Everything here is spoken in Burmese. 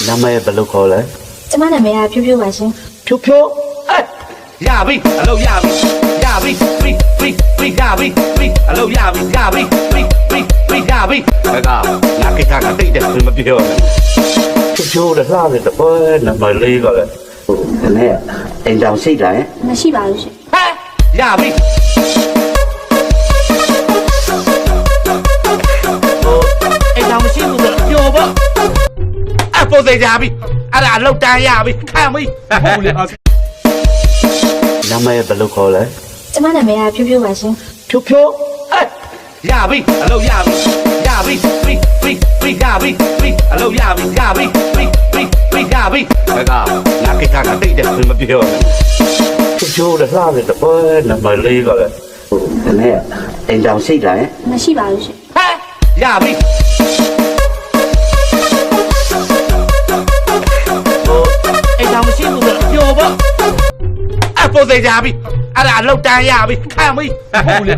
နာမည်ဘယ်လိုခေါ်လဲ ကျမနာမည်ကဖြိုးဖြိုးပါရှင် ဖြိုးဖြိုးရပြီအလုပ်ရပြီရပြီပြီးရပြီပြီးအလုပ်ရပြီရပြီပြီးရပြီဒါကငါကိစ္စကတိတ်တယ်ဆိုမပြောနဲ့ ဖြိုးဖြိုးလည်းလှတယ်တပွဲနာမည်လေးကလည်းဟိုဒီနေ့အိမ်တောင်ရှိလာရင် မရှိပါဘူးရှင် ဟဲ့ရပြီအိမ်တော်မရှိဘူးဆိုပြောပေါ့အပေါ်သေးကြပြီအဲ့ဒါအလုပ်တန်းရပြီခံပြီဟုတ်လေ နာမည်ဘယ်လိုခေါ်လဲ ကျမနာမည်ကဖြိုးဖြိုးပါရှင် ဖြိုးဖြိုး ရပြီအလုပ်ရပြီရပြီပြီးရပြီပြီးအလုပ်ရပြီရပြီပြီးရပြီဒါကငါကိစ္စကတိတ်တယ်ဆိုမပြောနဲ့ ဖြိုးဖြိုးလည်းလှတယ်တပွဲနာမည်လေးကလည်းဟိုဒီနေ့အိမ်တောင်ရှိလာရင် မရှိပါဘူးရှင် ဟဲ့ရပြီအိမ်တော်မရှိဘူးဆိုပြောပေါ့အပေါ်သေးကြပြီအဲ့ဒါအလုပ်တန်းရပြီခံပြီဟုတ်လေ